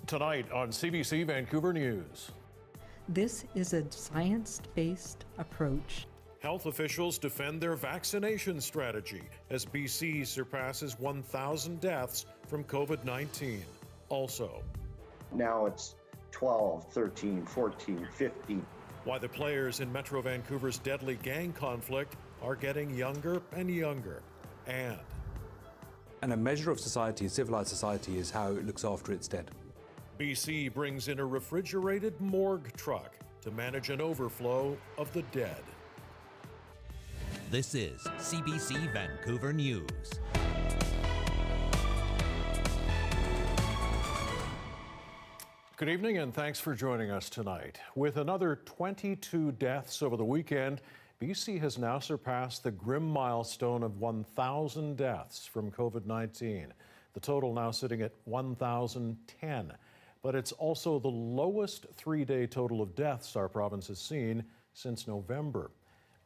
Tonight on CBC Vancouver News. This is a science-based approach. Health officials defend their vaccination strategy as BC surpasses 1,000 deaths from COVID-19. Also, now it's 12, 13, 14, 15. Why the players in Metro Vancouver's deadly gang conflict are getting younger and younger. And a measure of society, civilized society, is how it looks after its dead. BC brings in a refrigerated morgue truck to manage an overflow of the dead. This is CBC Vancouver News. Good evening and thanks for joining us tonight. With another 22 deaths over the weekend, BC has now surpassed the grim milestone of 1,000 deaths from COVID-19. The total now sitting at 1,010. But it's also the lowest three-day total of deaths our province has seen since November.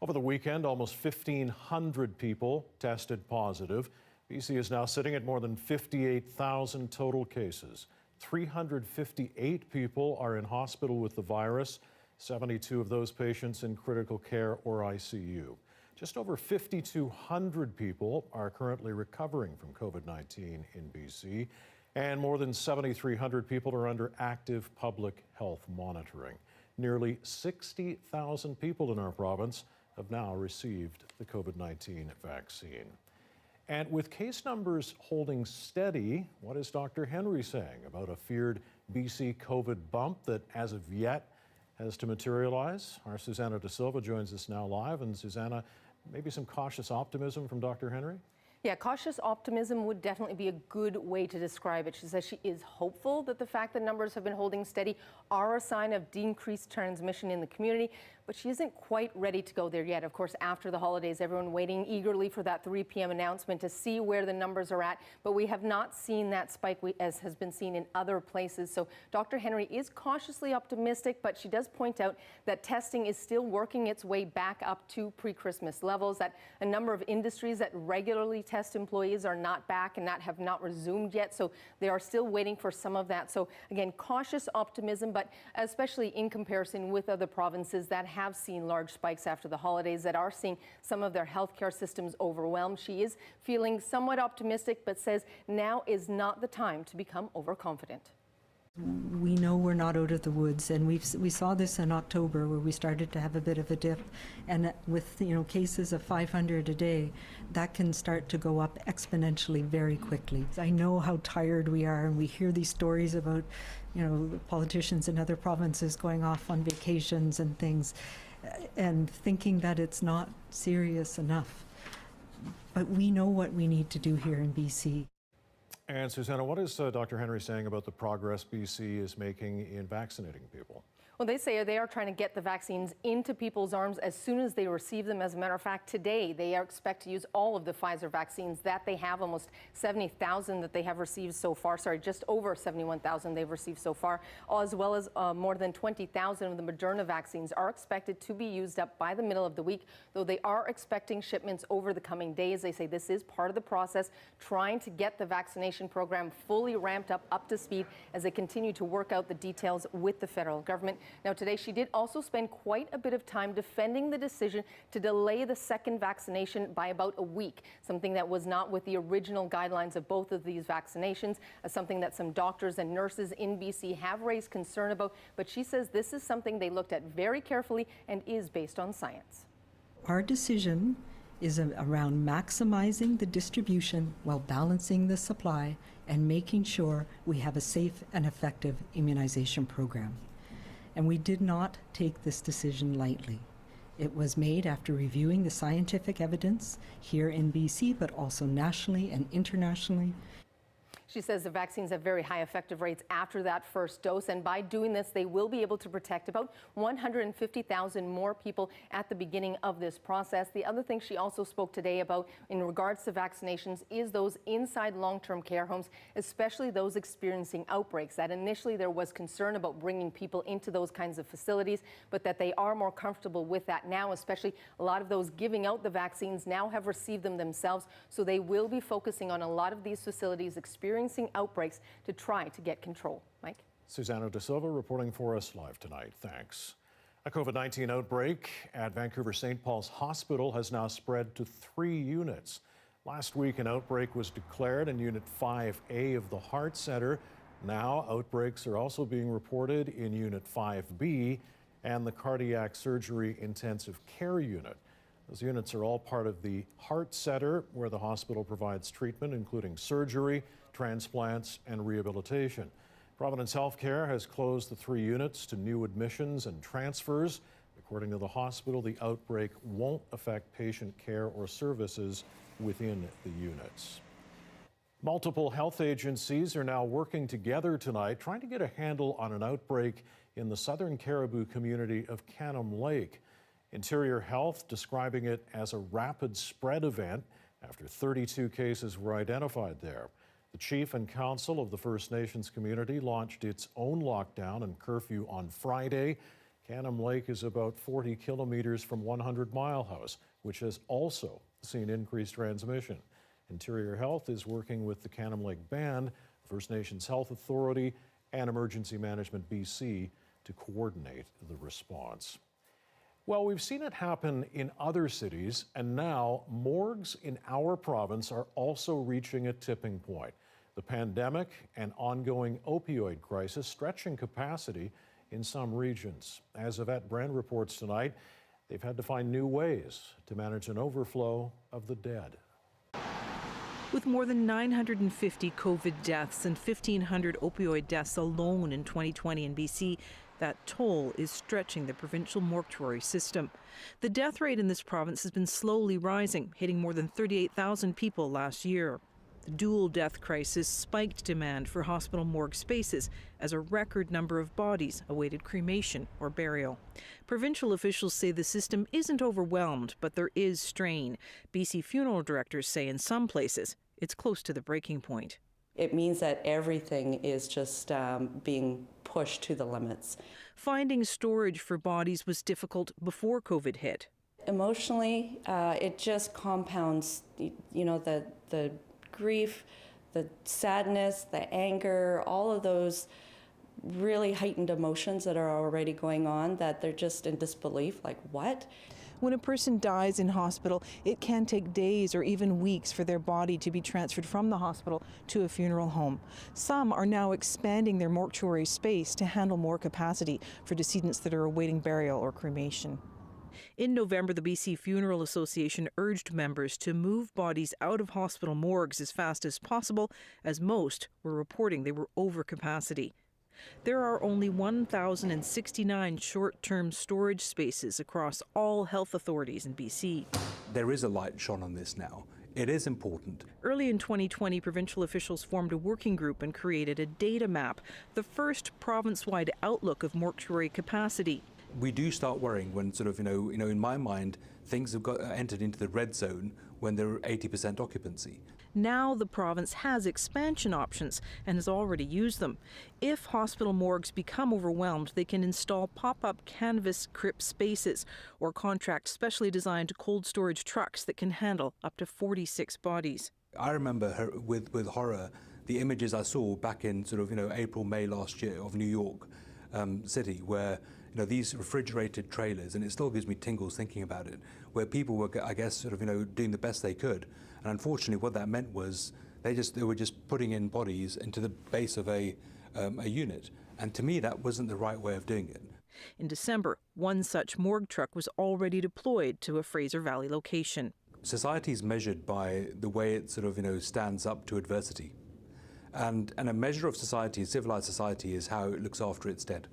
Over the weekend, almost 1,500 people tested positive. BC is now sitting at more than 58,000 total cases. 358 people are in hospital with the virus, 72 of those patients in critical care or ICU. Just over 5,200 people are currently recovering from COVID-19 in BC, and more than 7,300 people are under active public health monitoring. Nearly 60,000 people in our province have now received the COVID-19 vaccine. And with case numbers holding steady, what is Dr. Henry saying about a feared BC COVID bump that as of yet has to materialize? Our Susanna De Silva joins us now live. And Susanna, maybe some cautious optimism from Dr. Henry? Yeah, cautious optimism would definitely be a good way to describe it. She says she is hopeful that the fact that numbers have been holding steady are a sign of decreased transmission in the community, but she isn't quite ready to go there yet. Of course, after the holidays, everyone waiting eagerly for that 3 p.m. announcement to see where the numbers are at, but we have not seen that spike as has been seen in other places. So Dr. Henry is cautiously optimistic, but she does point out that testing is still working its way back up to pre-Christmas levels, that a number of industries that regularly test employees are not back and that have not resumed yet. So they are still waiting for some of that. So again, cautious optimism, but especially in comparison with other provinces that have seen large spikes after the holidays, that are seeing some of their healthcare systems overwhelmed. She is feeling somewhat optimistic, but says now is not the time to become overconfident. We know we're not out of the woods, and we saw this in October where we started to have a bit of a dip, and with cases of 500 a day, that can start to go up exponentially very quickly. I know how tired we are, and we hear these stories about politicians in other provinces going off on vacations and things, and thinking that it's not serious enough. But we know what we need to do here in BC. And Susanna, what is Dr. Henry saying about the progress BC is making in vaccinating people? Well, they say they are trying to get the vaccines into people's arms as soon as they receive them. As a matter of fact, today they expect to use all of the Pfizer vaccines that they have, almost 70,000 that they have received so far. Sorry, just over 71,000 they've received so far, as well as more than 20,000 of the Moderna vaccines are expected to be used up by the middle of the week, though they are expecting shipments over the coming days. They say this is part of the process, trying to get the vaccination program fully ramped up to speed as they continue to work out the details with the federal government. Now, today she did also spend quite a bit of time defending the decision to delay the second vaccination by about a week, something that was not with the original guidelines of both of these vaccinations, something that some doctors and nurses in BC have raised concern about. But she says this is something they looked at very carefully and is based on science. Our decision is around maximizing the distribution while balancing the supply and making sure we have a safe and effective immunization program. And we did not take this decision lightly. It was made after reviewing the scientific evidence here in BC, but also nationally and internationally. She says the vaccines have very high effective rates after that first dose, and by doing this, they will be able to protect about 150,000 more people at the beginning of this process. The other thing she also spoke today about in regards to vaccinations is those inside long-term care homes, especially those experiencing outbreaks. That initially there was concern about bringing people into those kinds of facilities, but that they are more comfortable with that now, especially a lot of those giving out the vaccines now have received them themselves, so they will be focusing on a lot of these facilities experiencing outbreaks to try to get control. Mike? Susanna De Silva reporting for us live tonight. Thanks. A COVID-19 outbreak at Vancouver St. Paul's Hospital has now spread to 3 units. Last week, an outbreak was declared in Unit 5A of the Heart Center. Now, outbreaks are also being reported in Unit 5B and the Cardiac Surgery Intensive Care Unit. Those units are all part of the Heart Center, where the hospital provides treatment, including surgery, transplants, and rehabilitation. Providence Healthcare has closed the 3 units to new admissions and transfers. According to the hospital, the outbreak won't affect patient care or services within the units. Multiple health agencies are now working together tonight, trying to get a handle on an outbreak in the southern Caribou community of Canham Lake. Interior Health describing it as a rapid spread event after 32 cases were identified there. The chief and council of the First Nations community launched its own lockdown and curfew on Friday. Canham Lake is about 40 kilometers from 100 Mile House, which has also seen increased transmission. Interior Health is working with the Canham Lake Band, First Nations Health Authority, and Emergency Management BC to coordinate the response. Well, we've seen it happen in other cities, and now morgues in our province are also reaching a tipping point. The pandemic and ongoing opioid crisis stretching capacity in some regions. As Yvette Brand reports tonight, they've had to find new ways to manage an overflow of the dead. With more than 950 COVID deaths and 1,500 opioid deaths alone in 2020 in BC, that toll is stretching the provincial mortuary system. The death rate in this province has been slowly rising, hitting more than 38,000 people last year. The dual death crisis spiked demand for hospital morgue spaces as a record number of bodies awaited cremation or burial. Provincial officials say the system isn't overwhelmed, but there is strain. BC funeral directors say in some places it's close to the breaking point. It means that everything is just being pushed to the limits. Finding storage for bodies was difficult before COVID hit. Emotionally, it just compounds, the grief, the sadness, the anger, all of those really heightened emotions that are already going on, that they're just in disbelief, like, what? When a person dies in hospital, it can take days or even weeks for their body to be transferred from the hospital to a funeral home. Some are now expanding their mortuary space to handle more capacity for decedents that are awaiting burial or cremation. In November, the BC Funeral Association urged members to move bodies out of hospital morgues as fast as possible, as most were reporting they were over capacity. There are only 1,069 short-term storage spaces across all health authorities in BC. There is a light shone on this now. It is important. Early in 2020, provincial officials formed a working group and created a data map, the first province-wide outlook of mortuary capacity. We do start worrying when in my mind, things have got entered into the red zone when they're 80% occupancy. Now the province has expansion options and has already used them. If hospital morgues become overwhelmed, they can install pop-up canvas crypt spaces or contract specially designed cold storage trucks that can handle up to 46 bodies. I remember with horror the images I saw back in April, May last year of New York City, where these refrigerated trailers, and it still gives me tingles thinking about it, where people were, I guess, doing the best they could. And unfortunately, what that meant was they were just putting in bodies into the base of a unit. And to me, that wasn't the right way of doing it. In December, one such morgue truck was already deployed to a Fraser Valley location. Society is measured by the way it stands up to adversity. And a measure of society, civilized society, is how it looks after its dead.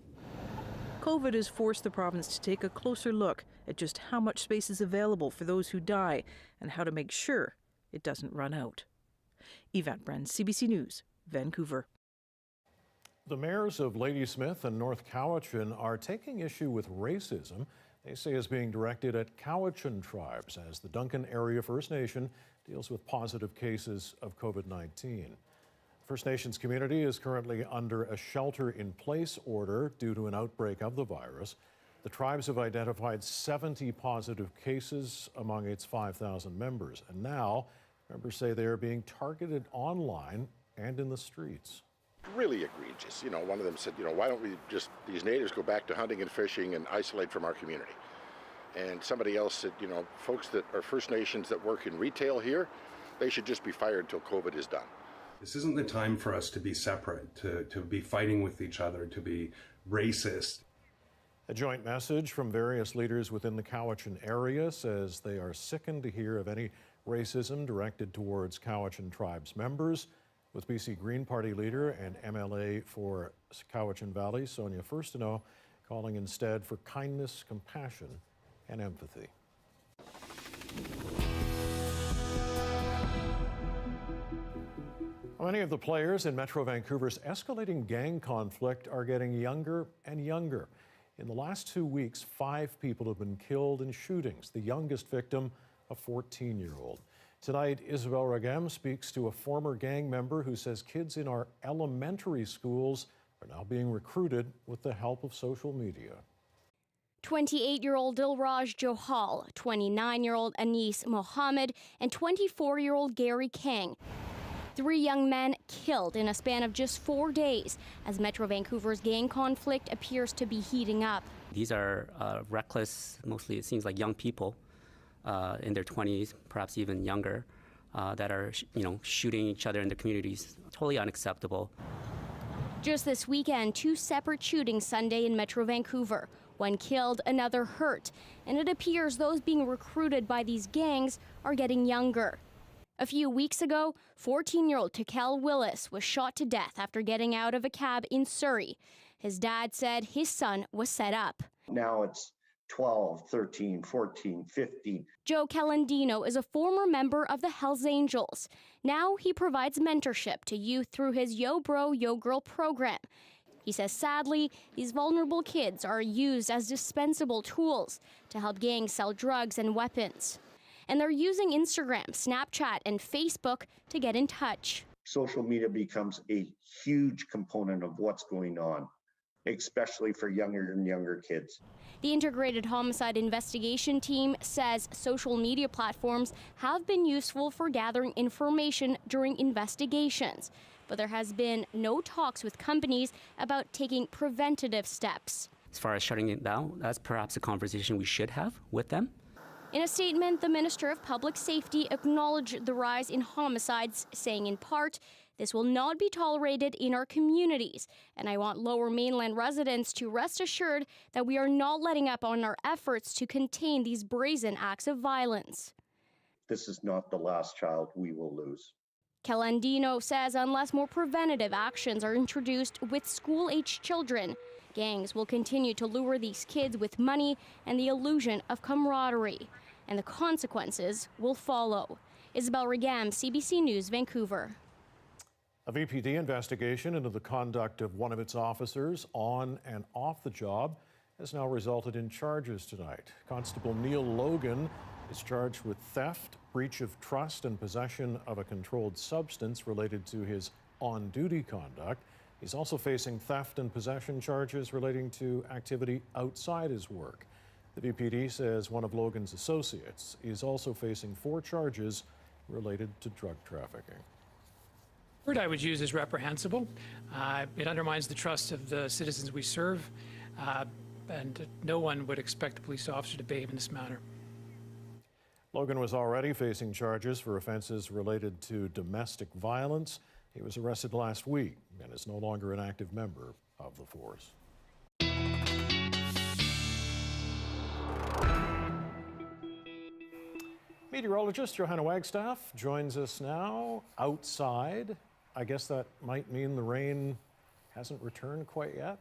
COVID has forced the province to take a closer look at just how much space is available for those who die and how to make sure it doesn't run out. Yvette Brand, CBC News, Vancouver. The mayors of Ladysmith and North Cowichan are taking issue with racism they say is being directed at Cowichan tribes as the Duncan Area First Nation deals with positive cases of COVID-19. First Nations community is currently under a shelter-in-place order due to an outbreak of the virus. The tribes have identified 70 positive cases among its 5,000 members, and now members say they are being targeted online and in the streets. really egregious. You know, one of them said, you know, why don't we just, these natives go back to hunting and fishing and isolate from our community? And somebody else said, you know, folks that are First Nations that work in retail here, they should just be fired until COVID is done. This isn't the time for us to be separate, to be fighting with each other, to be racist. A joint message from various leaders within the Cowichan area says they are sickened to hear of any racism directed towards Cowichan tribes members, with BC Green Party leader and MLA for Cowichan Valley, Sonia Furstenau, calling instead for kindness, compassion, and empathy. Many of the players in Metro Vancouver's escalating gang conflict are getting younger and younger. In the last 2 weeks, 5 people have been killed in shootings, the youngest victim a 14-year-old. Tonight, Isabel Ragem speaks to a former gang member who says kids in our elementary schools are now being recruited with the help of social media. 28-year-old Dilraj Johal, 29-year-old Anis Mohammed, and 24-year-old Gary King. 3 young men killed in a span of just 4 days as Metro Vancouver's gang conflict appears to be heating up. These are reckless, mostly it seems like young people in their 20s, perhaps even younger, that are shooting each other in the communities. Totally unacceptable. Just this weekend, 2 separate shootings Sunday in Metro Vancouver. 1 killed, another hurt, and it appears those being recruited by these gangs are getting younger. A few weeks ago, 14-year-old Takel Willis was shot to death after getting out of a cab in Surrey. His dad said his son was set up. Now it's 12, 13, 14, 15. Joe Calandino is a former member of the Hells Angels. Now he provides mentorship to youth through his Yo Bro, Yo Girl program. He says sadly, these vulnerable kids are used as dispensable tools to help gangs sell drugs and weapons. And they're using Instagram, Snapchat, and Facebook to get in touch. Social media becomes a huge component of what's going on, especially for younger and younger kids. The Integrated Homicide Investigation Team says social media platforms have been useful for gathering information during investigations, but there has been no talks with companies about taking preventative steps. As far as shutting it down, that's perhaps a conversation we should have with them. In a statement, the Minister of Public Safety acknowledged the rise in homicides, saying in part, "This will not be tolerated in our communities, and I want Lower Mainland residents to rest assured that we are not letting up on our efforts to contain these brazen acts of violence." This is not the last child we will lose. Calandino says unless more preventative actions are introduced with school-aged children, gangs will continue to lure these kids with money and the illusion of camaraderie, and the consequences will follow. Isabel Regam, CBC News, Vancouver. A VPD investigation into the conduct of one of its officers on and off the job has now resulted in charges tonight. Constable Neil Logan is charged with theft, breach of trust, and possession of a controlled substance related to his on-duty conduct. He's also facing theft and possession charges relating to activity outside his work. The VPD says one of Logan's associates is also facing 4 charges related to drug trafficking. The word I would use is reprehensible. It undermines the trust of the citizens we serve, and no one would expect a police officer to behave in this manner. Logan was already facing charges for offenses related to domestic violence. He was arrested last week and is no longer an active member of the force. Meteorologist Johanna Wagstaffe joins us now outside. I guess that might mean the rain hasn't returned quite yet.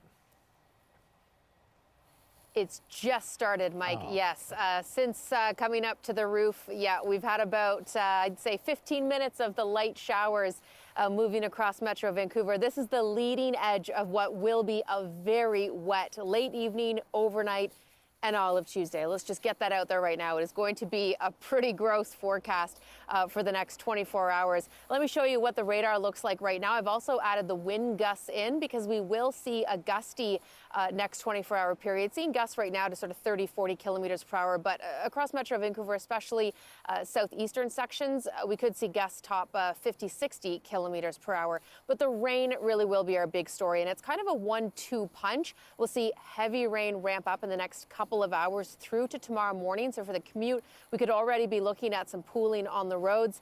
It's just started, Mike. Yes. Since coming up to the roof, we've had about, I'd say, 15 minutes of the light showers moving across Metro Vancouver. This is the leading edge of what will be a very wet late evening, overnight, and Olive Tuesday. Let's just get that out there right now. It is going to be a pretty gross forecast for the next 24 hours. Let me show you what the radar looks like right now. I've also added the wind gusts in because we will see a gusty next 24-hour period. Seeing gusts right now to sort of 30, 40 kilometers per hour, but across Metro Vancouver, especially southeastern sections, we could see gusts top 50, 60 kilometers per hour. But the rain really will be our big story, and it's kind of a 1-2 punch. We'll see heavy rain ramp up in the next couple of hours through to tomorrow morning. So for the commute, we could already be looking at some pooling on the roads.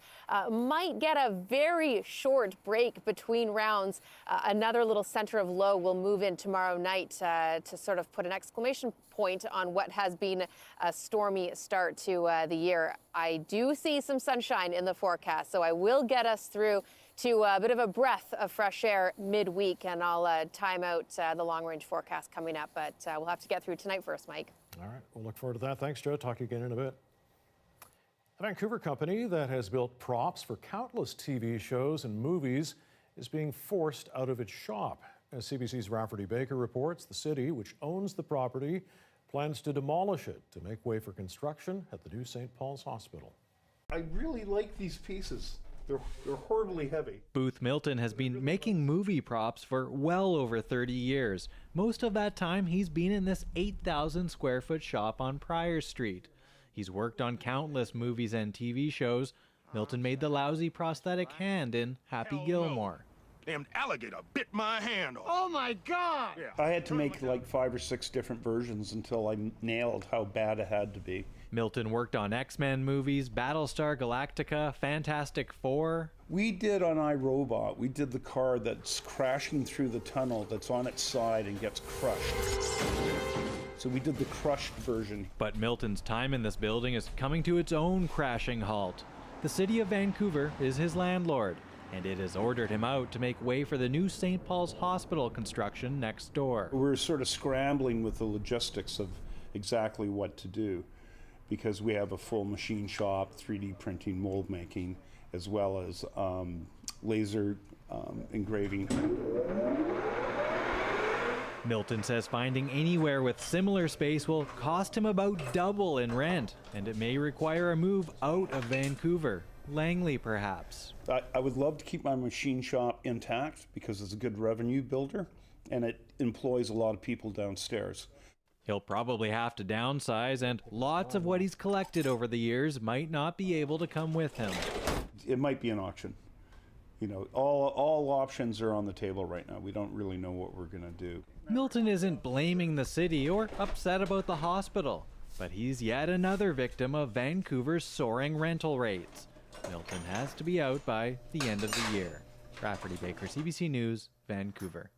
Might get a very short break between rounds. Another little center of low will move in tomorrow night to sort of put an exclamation point on what has been a stormy start to the year. I do see some sunshine in the forecast, so I will get us through to a bit of a breath of fresh air midweek, and I'll time out the long-range forecast coming up, but we'll have to get through tonight first, Mike. All right, we'll look forward to that. Thanks, Joe. Talk to you again in a bit. A Vancouver company that has built props for countless TV shows and movies is being forced out of its shop. As CBC's Rafferty Baker reports, the city, which owns the property, plans to demolish it to make way for construction at the new St. Paul's Hospital. I really like these pieces. They're horribly heavy. Booth Milton has been making movie props for well over 30 years. Most of that time, he's been in this 8,000 square foot shop on Pryor Street. He's worked on countless movies and TV shows. Milton made the lousy prosthetic hand in Happy Gilmore. Damn alligator bit my hand off. Oh my God! Yeah. I had to make like 5 or 6 different versions until I nailed how bad it had to be. Milton worked on X-Men movies, Battlestar Galactica, Fantastic Four. We did on iRobot, we did the car that's crashing through the tunnel that's on its side and gets crushed. So we did the crushed version. But Milton's time in this building is coming to its own crashing halt. The city of Vancouver is his landlord, and it has ordered him out to make way for the new St. Paul's Hospital construction next door. We're sort of scrambling with the logistics of exactly what to do, because we have a full machine shop, 3D printing, mold making, as well as laser engraving. Milton says finding anywhere with similar space will cost him about double in rent, and it may require a move out of Vancouver. Langley, perhaps. I would love to keep my machine shop intact because it's a good revenue builder, and it employs a lot of people downstairs. He'll probably have to downsize, and lots of what he's collected over the years might not be able to come with him. It might be an auction. You know, all options are on the table right now. We don't really know what we're going to do. Milton isn't blaming the city or upset about the hospital, but he's yet another victim of Vancouver's soaring rental rates. Milton has to be out by the end of the year. Rafferty Baker, CBC News, Vancouver.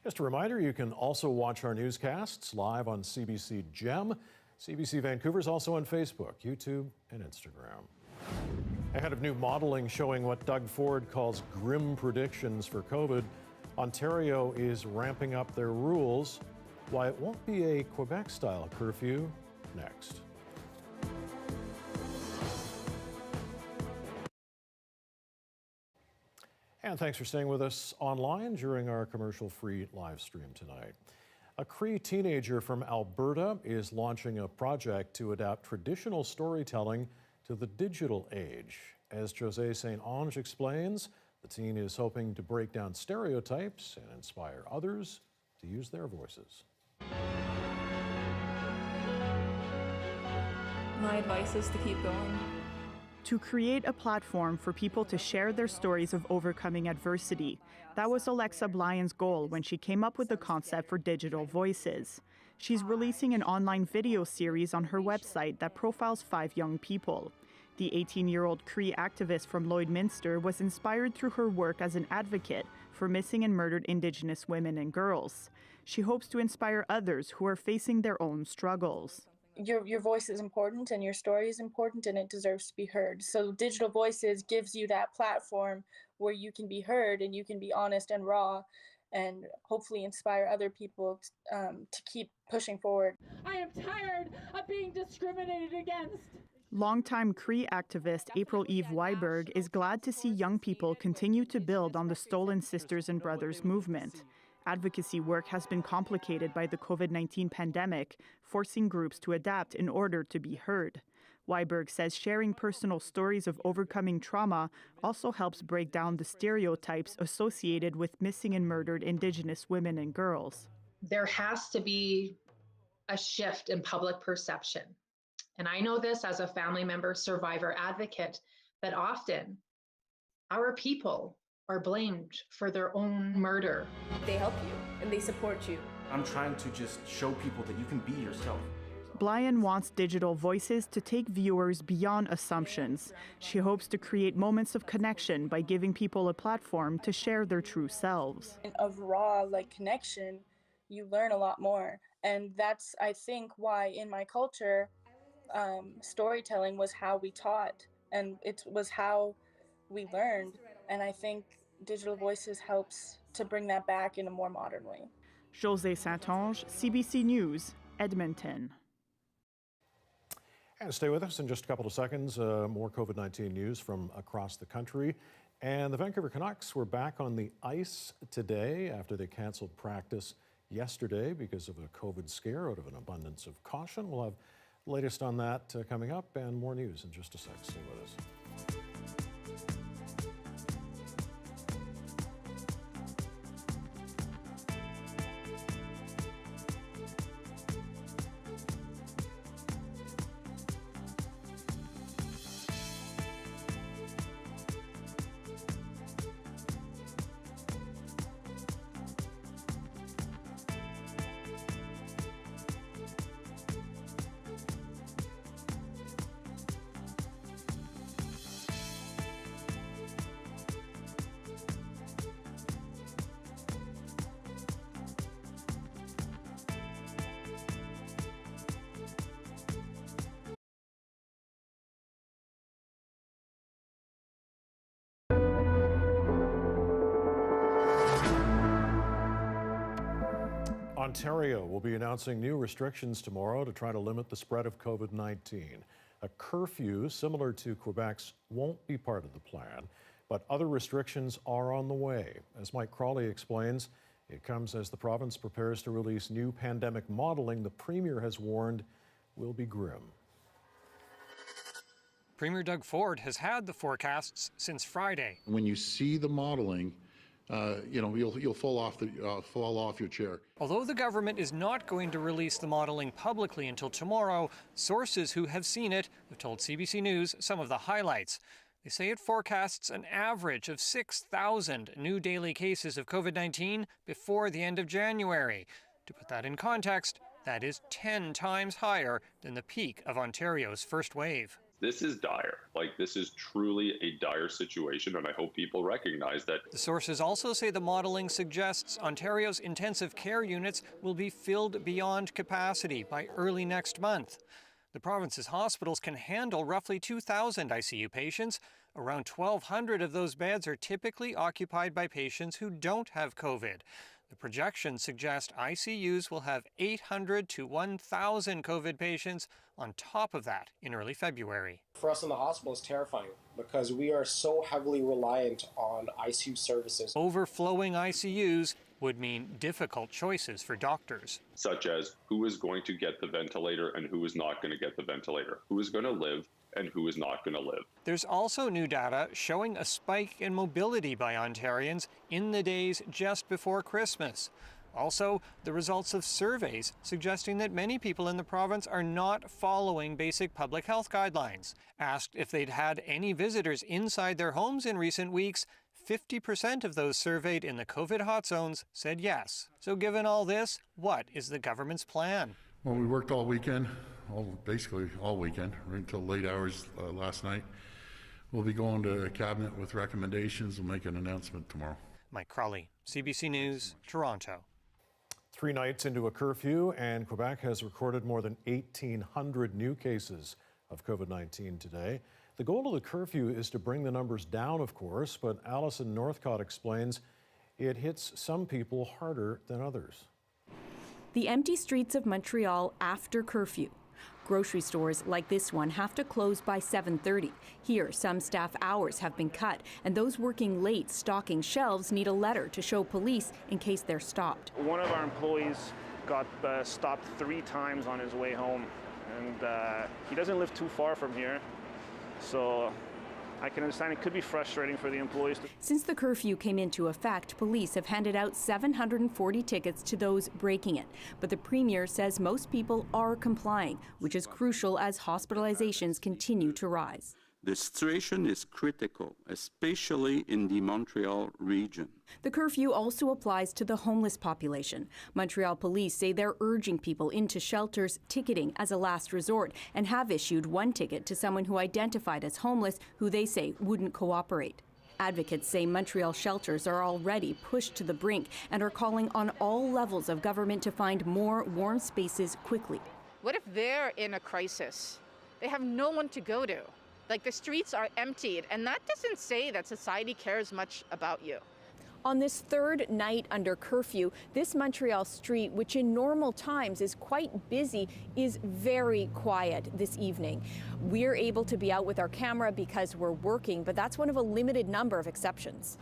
Just a reminder, you can also watch our newscasts live on CBC Gem. CBC Vancouver is also on Facebook, YouTube, and Instagram. Ahead of new modeling showing what Doug Ford calls grim predictions for COVID, Ontario is ramping up their rules. Why it won't be a Quebec-style curfew, next. And thanks for staying with us online during our commercial-free live stream tonight. A Cree teenager from Alberta is launching a project to adapt traditional storytelling to the digital age. As José St. Ange explains, the teen is hoping to break down stereotypes and inspire others to use their voices. My advice is to keep going. To create a platform for people to share their stories of overcoming adversity. That was Alexa Blyon's goal when she came up with the concept for Digital Voices. She's releasing an online video series on her website that profiles 5 young people. The 18-year-old Cree activist from Lloydminster was inspired through her work as an advocate for missing and murdered Indigenous women and girls. She hopes to inspire others who are facing their own struggles. Your voice is important and your story is important and it deserves to be heard. So Digital Voices gives you that platform where you can be heard and you can be honest and raw and hopefully inspire other people to keep pushing forward. I am tired of being discriminated against. Longtime Cree activist April Eve Weiberg is glad to see young people continue to build on the Stolen Sisters and Brothers movement. Advocacy work has been complicated by the COVID-19 pandemic, forcing groups to adapt in order to be heard. Weiberg says sharing personal stories of overcoming trauma also helps break down the stereotypes associated with missing and murdered Indigenous women and girls. There has to be a shift in public perception. And I know this as a family member, survivor, advocate, that often our people are blamed for their own murder. They help you and they support you. I'm trying to just show people that you can be yourself. Blyan wants digital voices to take viewers beyond assumptions. She hopes to create moments of connection by giving people a platform to share their true selves. Of raw connection, you learn a lot more. And that's, I think, why in my culture, storytelling was how we taught and it was how we learned. And I think digital voices helps to bring that back in a more modern way. José Saint-Onge, CBC News, Edmonton. And stay with us in just a couple of seconds. More COVID-19 news from across the country. And the Vancouver Canucks were back on the ice today after they canceled practice yesterday because of a COVID scare out of an abundance of caution. We'll have the latest on that coming up and more news in just a sec. Stay with us. Ontario will be announcing new restrictions tomorrow to try to limit the spread of COVID-19. A curfew similar to Quebec's won't be part of the plan, but other restrictions are on the way. As Mike Crawley explains, it comes as the province prepares to release new pandemic modeling the Premier has warned will be grim. Premier Doug Ford has had the forecasts since Friday. When you see the modeling, you'll fall off your chair. Although the government is not going to release the modeling publicly until tomorrow, sources who have seen it have told CBC News some of the highlights. They say it forecasts an average of 6,000 new daily cases of COVID-19 before the end of January. To put that in context, that is 10 times higher than the peak of Ontario's first wave. This is dire. This is truly a dire situation, and I hope people recognize that. The sources also say the modeling suggests Ontario's intensive care units will be filled beyond capacity by early next month. The province's hospitals can handle roughly 2,000 ICU patients. Around 1,200 of those beds are typically occupied by patients who don't have COVID. The projections suggest ICUs will have 800 to 1,000 COVID patients on top of that in early February. For us in the hospital, it's terrifying because we are so heavily reliant on ICU services. Overflowing ICUs would mean difficult choices for doctors. Such as who is going to get the ventilator and who is not going to get the ventilator, who is going to live and who is not going to live. There's also new data showing a spike in mobility by Ontarians in the days just before Christmas. Also, the results of surveys suggesting that many people in the province are not following basic public health guidelines. Asked if they'd had any visitors inside their homes in recent weeks, 50% of those surveyed in the COVID hot zones said yes. So given all this, what is the government's plan? Well, we worked all weekend, basically all weekend, right until late hours last night. We'll be going to cabinet with recommendations. We'll make an announcement tomorrow. Mike Crawley, CBC News, Toronto. 3 nights into a curfew, and Quebec has recorded more than 1,800 new cases of COVID-19 today. The goal of the curfew is to bring the numbers down, of course, but Alison Northcott explains it hits some people harder than others. The empty streets of Montreal after curfew. Grocery stores like this one have to close by 7:30. Here, some staff hours have been cut, and those working late stocking shelves need a letter to show police in case they're stopped. One of our employees got stopped 3 times on his way home, and he doesn't live too far from here, so I can understand it could be frustrating for the employees. Since the curfew came into effect, police have handed out 740 tickets to those breaking it. But the Premier says most people are complying, which is crucial as hospitalizations continue to rise. The situation is critical, especially in the Montreal region. The curfew also applies to the homeless population. Montreal police say they're urging people into shelters, ticketing as a last resort, and have issued 1 ticket to someone who identified as homeless who they say wouldn't cooperate. Advocates say Montreal shelters are already pushed to the brink and are calling on all levels of government to find more warm spaces quickly. What if they're in a crisis? They have no one to go to. Like, the streets are emptied, and that doesn't say that society cares much about you. On this 3rd night under curfew, this Montreal street, which in normal times is quite busy, is very quiet this evening. We're able to be out with our camera because we're working, but that's one of a limited number of exceptions.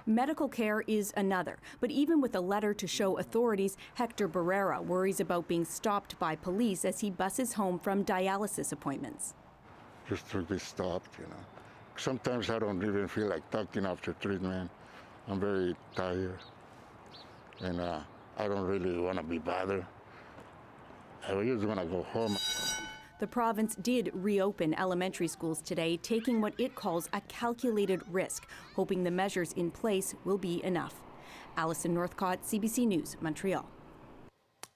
Medical care is another, but even with a letter to show authorities, Hector Barrera worries about being stopped by police as he buses home from dialysis appointments. Just to be stopped, you know. Sometimes I don't even feel like talking after treatment. I'm very tired, and I don't really want to be bothered. I just want to go home. The province did reopen elementary schools today, taking what it calls a calculated risk, hoping the measures in place will be enough. Alison Northcott, CBC News, Montreal.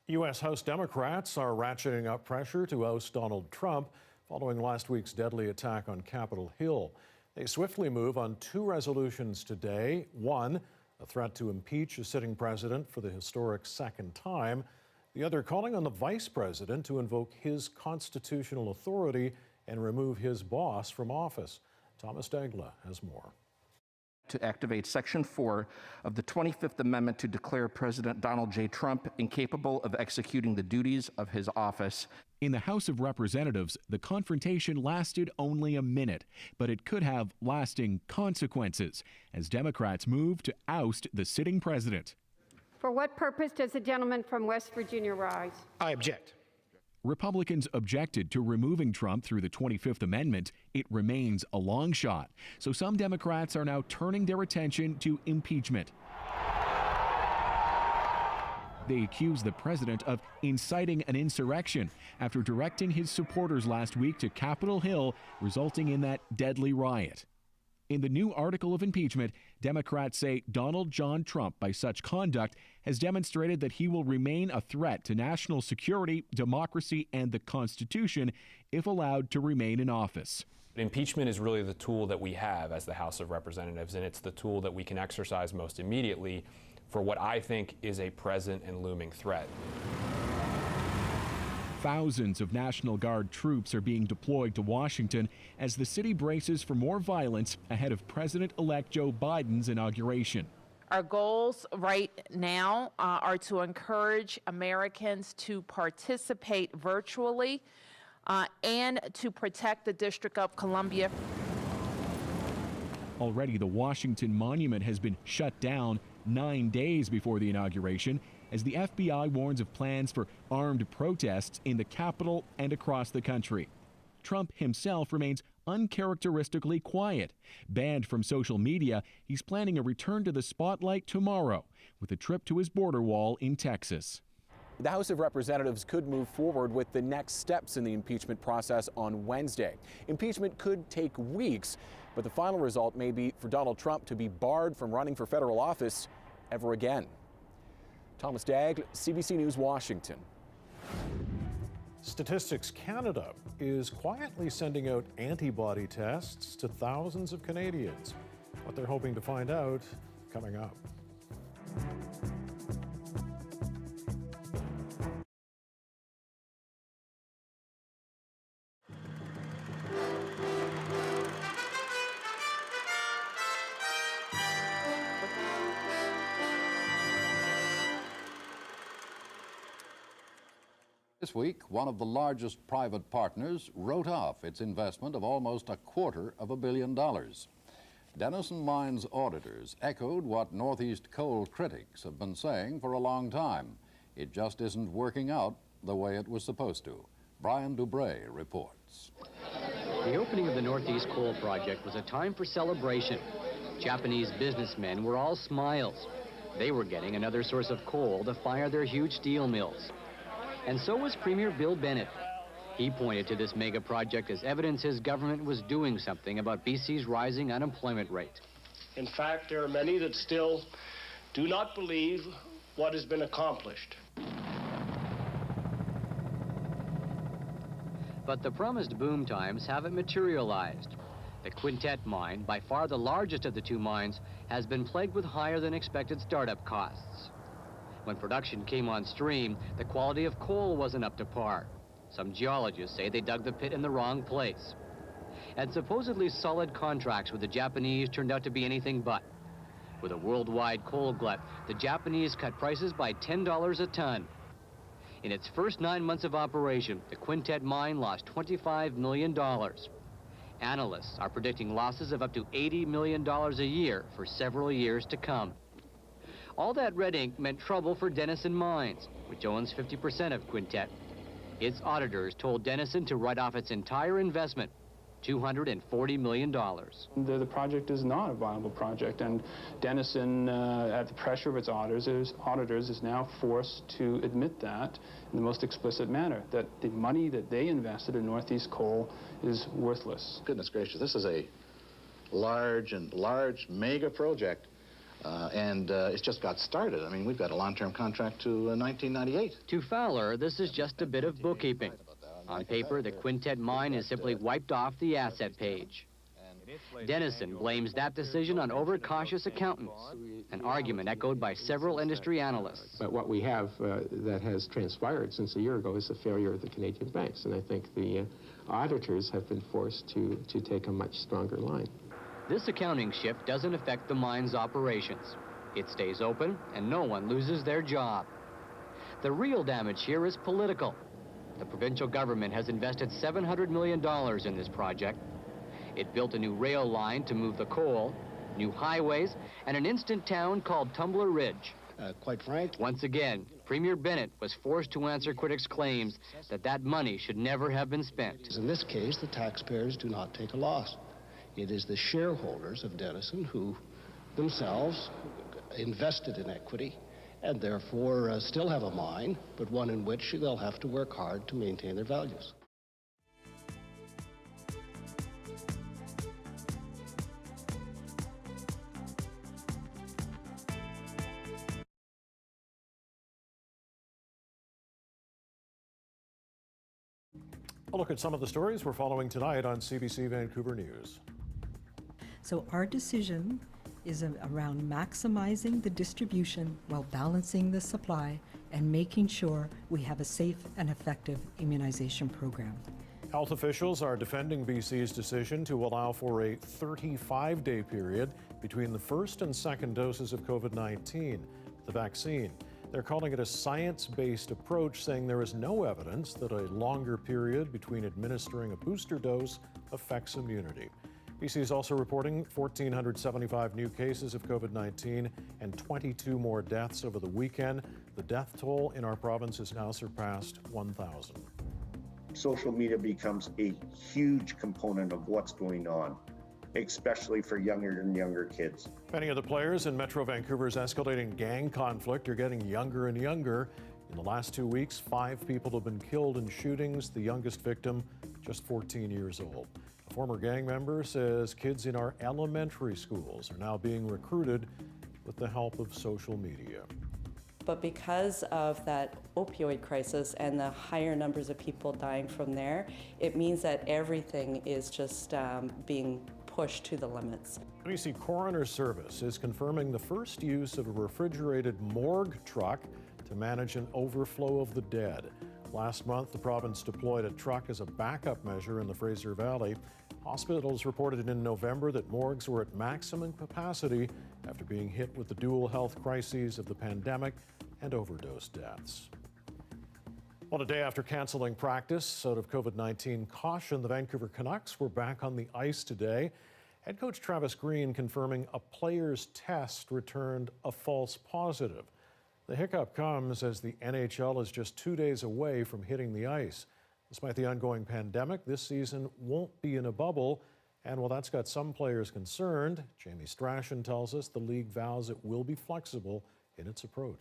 U.S. House Democrats are ratcheting up pressure to oust Donald Trump following last week's deadly attack on Capitol Hill. They swiftly move on 2 resolutions today. One, a threat to impeach a sitting president for the historic 2nd time. The other, calling on the vice president to invoke his constitutional authority and remove his boss from office. Thomas Dagla has more. To activate Section 4 of the 25th Amendment to declare President Donald J. Trump incapable of executing the duties of his office. In the House of Representatives, the confrontation lasted only a minute, but it could have lasting consequences as Democrats move to oust the sitting president. For what purpose does the gentleman from West Virginia rise? I object. Republicans objected to removing Trump through the 25th Amendment. It remains a long shot. So some Democrats are now turning their attention to impeachment. They accuse the president of inciting an insurrection after directing his supporters last week to Capitol Hill, resulting in that deadly riot. In the new article of impeachment, Democrats say Donald John Trump, by such conduct, has demonstrated that he will remain a threat to national security, democracy, and the Constitution if allowed to remain in office. Impeachment is really the tool that we have as the House of Representatives, and it's the tool that we can exercise most immediately for what I think is a present and looming threat. Thousands of National Guard troops are being deployed to Washington as the city braces for more violence ahead of President-elect Joe Biden's inauguration. Our goals right now are to encourage Americans to participate virtually and to protect the District of Columbia. Already, the Washington Monument has been shut down 9 days before the inauguration as the FBI warns of plans for armed protests in the Capitol and across the country. Trump himself remains uncharacteristically quiet. Banned from social media, he's planning a return to the spotlight tomorrow with a trip to his border wall in Texas. The House of Representatives could move forward with the next steps in the impeachment process on Wednesday. Impeachment could take weeks, but the final result may be for Donald Trump to be barred from running for federal office ever again. Thomas Dagg, CBC News, Washington. Statistics Canada is quietly sending out antibody tests to thousands of Canadians. What they're hoping to find out coming up. This week, one of the largest private partners wrote off its investment of almost $250 million. Denison Mine's auditors echoed what Northeast coal critics have been saying for a long time. It just isn't working out the way it was supposed to. Brian Dubray reports. The opening of the Northeast Coal Project was a time for celebration. Japanese businessmen were all smiles. They were getting another source of coal to fire their huge steel mills. And so was Premier Bill Bennett. He pointed to this mega project as evidence his government was doing something about BC's rising unemployment rate. In fact, there are many that still do not believe what has been accomplished. But the promised boom times haven't materialized. The Quintet mine, by far the largest of the two mines, has been plagued with higher than expected startup costs. When production came on stream, the quality of coal wasn't up to par. Some geologists say they dug the pit in the wrong place. And supposedly solid contracts with the Japanese turned out to be anything but. With a worldwide coal glut, the Japanese cut prices by $10 a ton. In its first 9 months of operation, the Quintet mine lost $25 million. Analysts are predicting losses of up to $80 million a year for several years to come. All that red ink meant trouble for Denison Mines, which owns 50% of Quintet. Its auditors told Denison to write off its entire investment, $240 million. The project is not a viable project, and Denison, at the pressure of its auditors, is now forced to admit that in the most explicit manner, that the money that they invested in Northeast Coal is worthless. Goodness gracious, this is a large mega project, and it's just got started. I mean, we've got a long-term contract to 1998. To Fowler, this is just a bit of bookkeeping. On paper, the Quintet mine is simply wiped off the asset page. Denison blames that decision on overcautious accountants, an argument echoed by several industry analysts. But what we have that has transpired since a year ago is the failure of the Canadian banks, and I think the auditors have been forced to take a much stronger line. This accounting shift doesn't affect the mine's operations. It stays open, and no one loses their job. The real damage here is political. The provincial government has invested $700 million in this project. It built a new rail line to move the coal, new highways, and an instant town called Tumbler Ridge. Quite frank. Once again, Premier Bennett was forced to answer critics' claims that that money should never have been spent. In this case, the taxpayers do not take a loss. It is the shareholders of Denison who themselves invested in equity and therefore still have a mine, but one in which they'll have to work hard to maintain their values. A look at some of the stories we're following tonight on CBC Vancouver News. So our decision is around maximizing the distribution while balancing the supply and making sure we have a safe and effective immunization program. Health officials are defending BC's decision to allow for a 35-day period between the first and second doses of COVID-19, the vaccine. They're calling it a science-based approach, saying there is no evidence that a longer period between administering a booster dose affects immunity. BC is also reporting 1,475 new cases of COVID-19 and 22 more deaths over the weekend. The death toll in our province has now surpassed 1,000. Social media becomes a huge component of what's going on, especially for younger and younger kids. Many of the players in Metro Vancouver's escalating gang conflict are getting younger and younger. In the last 2 weeks, 5 people have been killed in shootings, the youngest victim just 14 years old. A former gang member says kids in our elementary schools are now being recruited with the help of social media. But because of that opioid crisis and the higher numbers of people dying from there, it means that everything is just being pushed to the limits. BC Coroner Service is confirming the first use of a refrigerated morgue truck to manage an overflow of the dead. Last month, the province deployed a truck as a backup measure in the Fraser Valley. Hospitals reported in November that morgues were at maximum capacity after being hit with the dual health crises of the pandemic and overdose deaths. Well, a day after canceling practice out of COVID-19 caution, the Vancouver Canucks were back on the ice today. Head coach Travis Green confirming a player's test returned a false positive. The hiccup comes as the NHL is just 2 days away from hitting the ice. Despite the ongoing pandemic, this season won't be in a bubble. And while that's got some players concerned, Jamie Strachan tells us the league vows it will be flexible in its approach.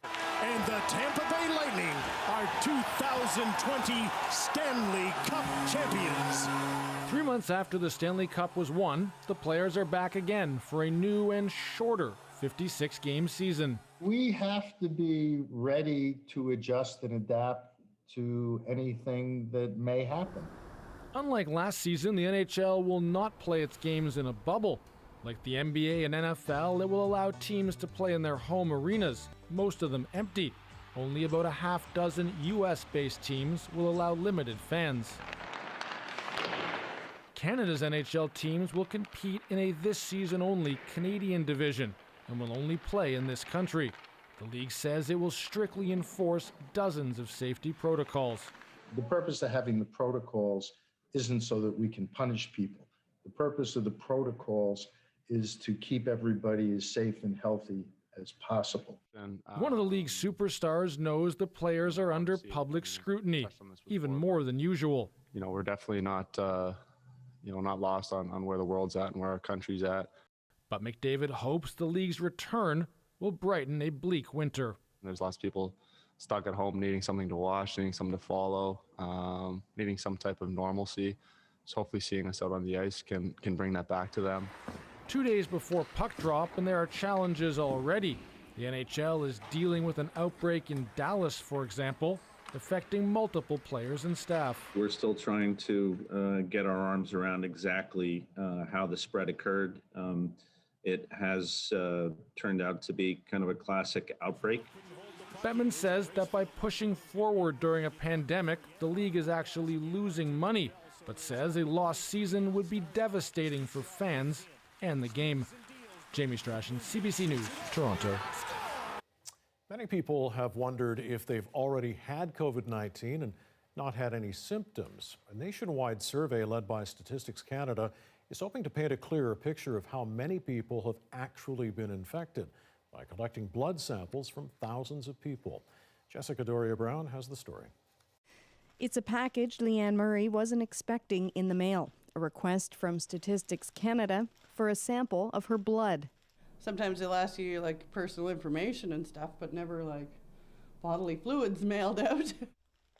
And the Tampa Bay Lightning are 2020 Stanley Cup champions. 3 months after the Stanley Cup was won, the players are back again for a new and shorter 56-game season. We have to be ready to adjust and adapt to anything that may happen. Unlike last season, the NHL will not play its games in a bubble. Like the NBA and NFL, it will allow teams to play in their home arenas, most of them empty. Only about a half dozen US-based teams will allow limited fans. Canada's NHL teams will compete in a this season only Canadian division and will only play in this country. The league says it will strictly enforce dozens of safety protocols. The purpose of having the protocols isn't so that we can punish people. The purpose of the protocols is to keep everybody as safe and healthy as possible. One of the league's superstars knows the players are under public scrutiny, even more than usual. You know, we're definitely not, not lost on where the world's at and where our country's at. But McDavid hopes the league's return will brighten a bleak winter. There's lots of people stuck at home needing something to watch, needing something to follow, needing some type of normalcy. So hopefully seeing us out on the ice can bring that back to them. 2 days before puck drop, and there are challenges already. The NHL is dealing with an outbreak in Dallas, for example, affecting multiple players and staff. We're still trying to get our arms around exactly how the spread occurred. It has turned out to be kind of a classic outbreak. Bettman says that by pushing forward during a pandemic, the league is actually losing money, but says a lost season would be devastating for fans and the game. Jamie Strachan, CBC News, Toronto. Many people have wondered if they've already had COVID-19 and not had any symptoms. A nationwide survey led by Statistics Canada is hoping to paint a clearer picture of how many people have actually been infected by collecting blood samples from thousands of people. Jessica Doria-Brown has the story. It's a package Leanne Murray wasn't expecting in the mail. A request from Statistics Canada for a sample of her blood. Sometimes they'll ask you like personal information and stuff, but never like bodily fluids mailed out.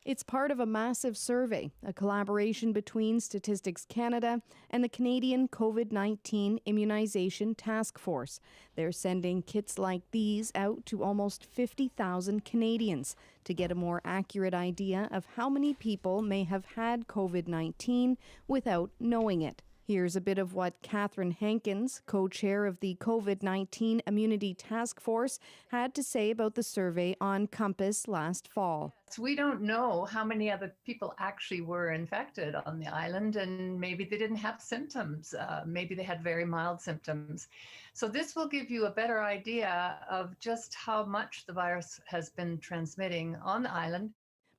It's part of a massive survey, a collaboration between Statistics Canada and the Canadian COVID-19 Immunization Task Force. They're sending kits like these out to almost 50,000 Canadians to get a more accurate idea of how many people may have had COVID-19 without knowing it. Here's a bit of what Catherine Hankins, co-chair of the COVID-19 Immunity Task Force, had to say about the survey on Compass last fall. We don't know how many other people actually were infected on the island, and maybe they didn't have symptoms. Maybe they had very mild symptoms. So this will give you a better idea of just how much the virus has been transmitting on the island.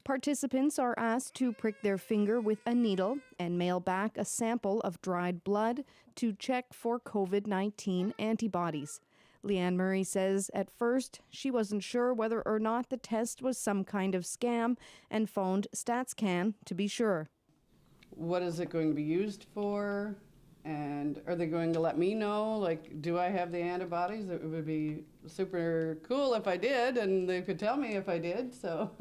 Participants are asked to prick their finger with a needle and mail back a sample of dried blood to check for COVID-19 antibodies. Leanne Murray says at first she wasn't sure whether or not the test was some kind of scam and phoned StatsCan to be sure. What is it going to be used for? And are they going to let me know? Like, do I have the antibodies? It would be super cool if I did, and they could tell me if I did, so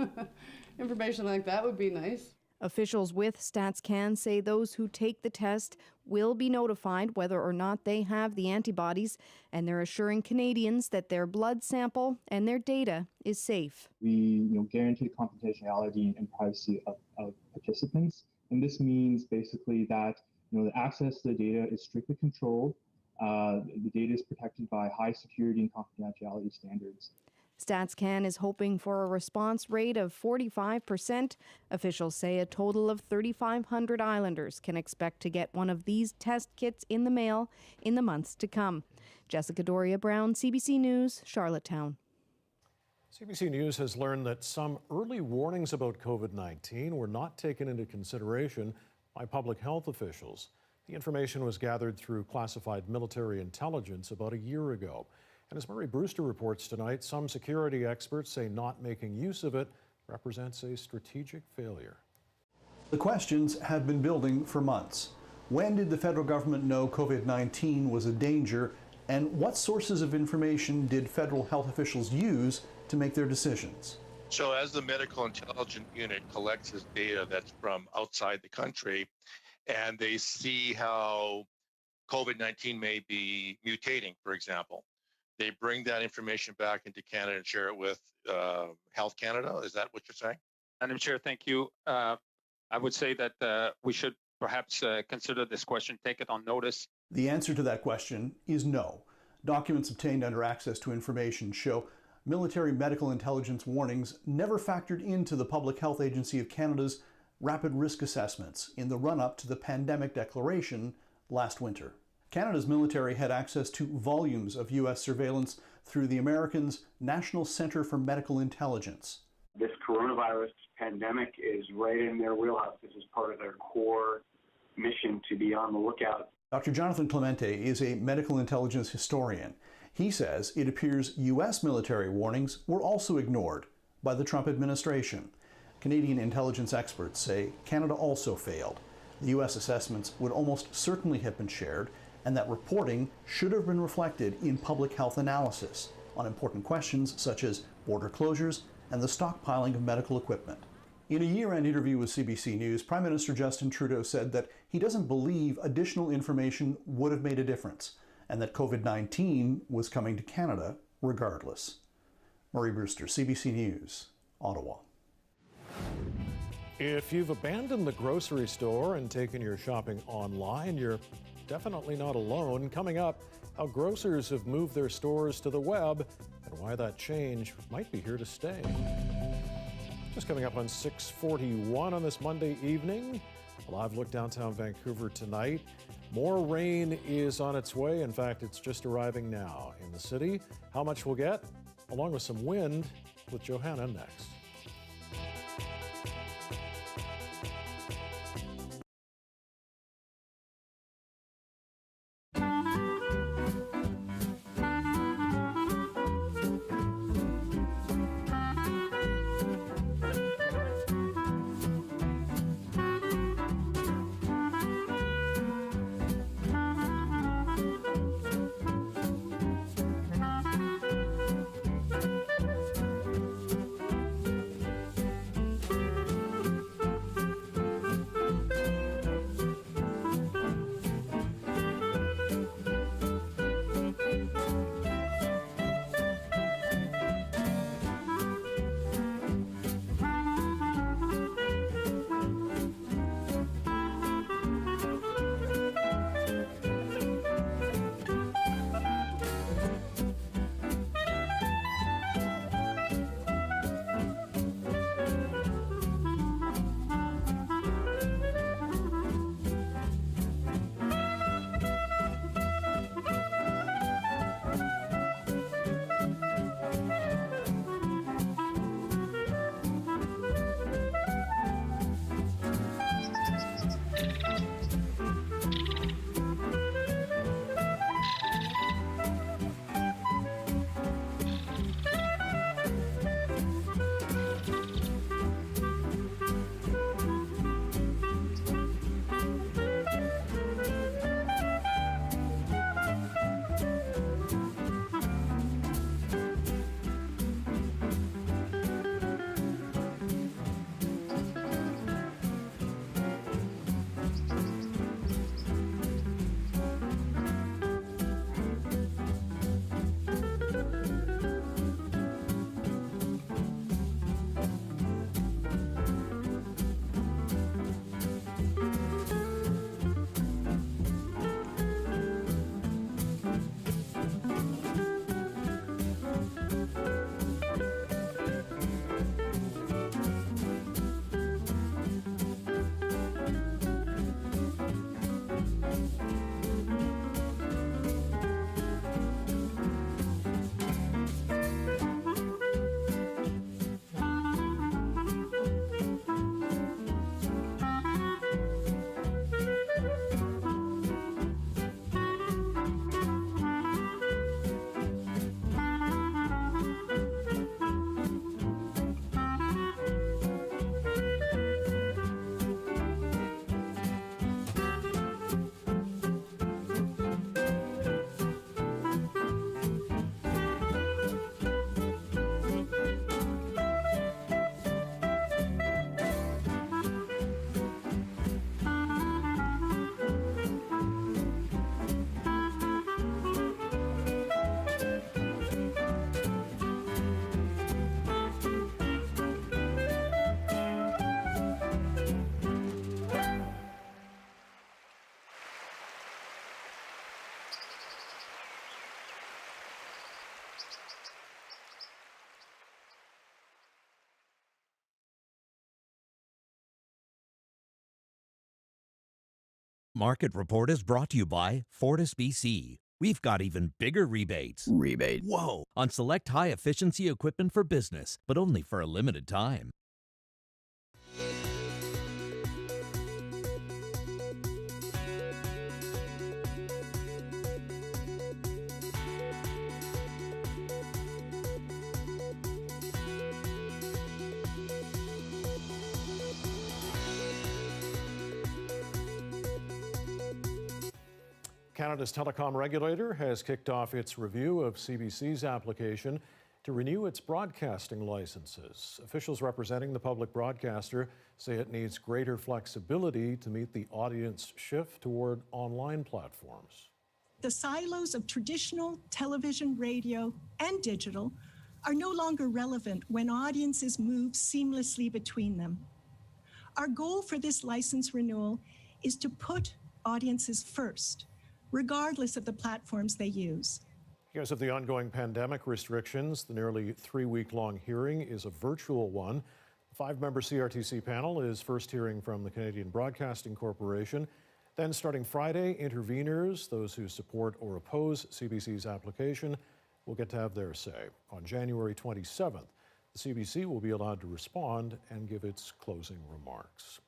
information like that would be nice. Officials with StatsCan say those who take the test will be notified whether or not they have the antibodies, and they're assuring Canadians that their blood sample and their data is safe. We guarantee the confidentiality and privacy of participants, and this means basically that the access to the data is strictly controlled. The data is protected by high security and confidentiality standards. StatsCan is hoping for a response rate of 45%. Officials say a total of 3,500 Islanders can expect to get one of these test kits in the mail in the months to come. Jessica Doria-Brown, CBC News, Charlottetown. CBC News has learned that some early warnings about COVID-19 were not taken into consideration by public health officials. The information was gathered through classified military intelligence about a year ago. And as Murray Brewster reports tonight, some security experts say not making use of it represents a strategic failure. The questions have been building for months. When did the federal government know COVID-19 was a danger, and what sources of information did federal health officials use to make their decisions? So as the medical intelligence unit collects this data that's from outside the country, and they see how COVID-19 may be mutating, for example, they bring that information back into Canada and share it with Health Canada. Is that what you're saying? Madam Chair, thank you. I would say that we should perhaps consider this question, take it on notice. The answer to that question is no. Documents obtained under access to information show military medical intelligence warnings never factored into the Public Health Agency of Canada's rapid risk assessments in the run-up to the pandemic declaration last winter. Canada's military had access to volumes of U.S. surveillance through the Americans' National Center for Medical Intelligence. This coronavirus pandemic is right in their wheelhouse. This is part of their core mission to be on the lookout. Dr. Jonathan Clemente is a medical intelligence historian. He says it appears U.S. military warnings were also ignored by the Trump administration. Canadian intelligence experts say Canada also failed. The U.S. assessments would almost certainly have been shared, and that reporting should have been reflected in public health analysis on important questions such as border closures and the stockpiling of medical equipment. In a year-end interview with CBC News, Prime Minister Justin Trudeau said that he doesn't believe additional information would have made a difference, and that COVID-19 was coming to Canada regardless. Murray Brewster, CBC News, Ottawa. If you've abandoned the grocery store and taken your shopping online, you're definitely not alone. Coming up, how grocers have moved their stores to the web and why that change might be here to stay. Just coming up on 6:41 on this Monday evening, a live look downtown Vancouver tonight. More rain is on its way. In fact, it's just arriving now in the city. How much we'll get, along with some wind, with Johanna next. Market Report is brought to you by Fortis BC. We've got even bigger rebates. Rebate. Whoa! On select high-efficiency equipment for business, but only for a limited time. Canada's telecom regulator has kicked off its review of CBC's application to renew its broadcasting licenses. Officials representing the public broadcaster say it needs greater flexibility to meet the audience shift toward online platforms. The silos of traditional television, radio, and digital are no longer relevant when audiences move seamlessly between them. Our goal for this license renewal is to put audiences first, regardless of the platforms they use. Because of the ongoing pandemic restrictions, the nearly 3-week-long hearing is a virtual one. The 5-member CRTC panel is first hearing from the Canadian Broadcasting Corporation. Then, starting Friday, interveners, those who support or oppose CBC's application, will get to have their say. On January 27th, the CBC will be allowed to respond and give its closing remarks.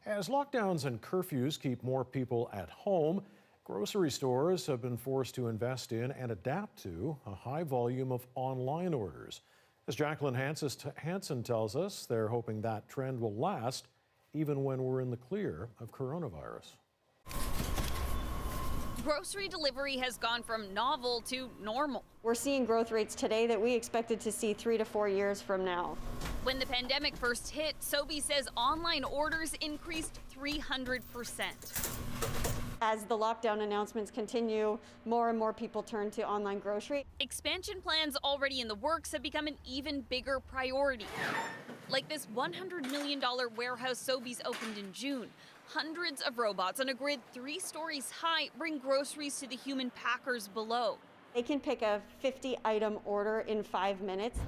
As lockdowns and curfews keep more people at home, grocery stores have been forced to invest in and adapt to a high volume of online orders. As Jacqueline Hansen tells us, they're hoping that trend will last even when we're in the clear of coronavirus. Grocery delivery has gone from novel to normal. We're seeing growth rates today that we expected to see 3 to 4 years from now. When the pandemic first hit, Sobeys says online orders increased 300%. As the lockdown announcements continue, more and more people turn to online grocery. Expansion plans already in the works have become an even bigger priority. Like this $100 million warehouse Sobeys opened in June. Hundreds of robots on a grid 3 stories high bring groceries to the human packers below. They can pick a 50-item order in 5 minutes.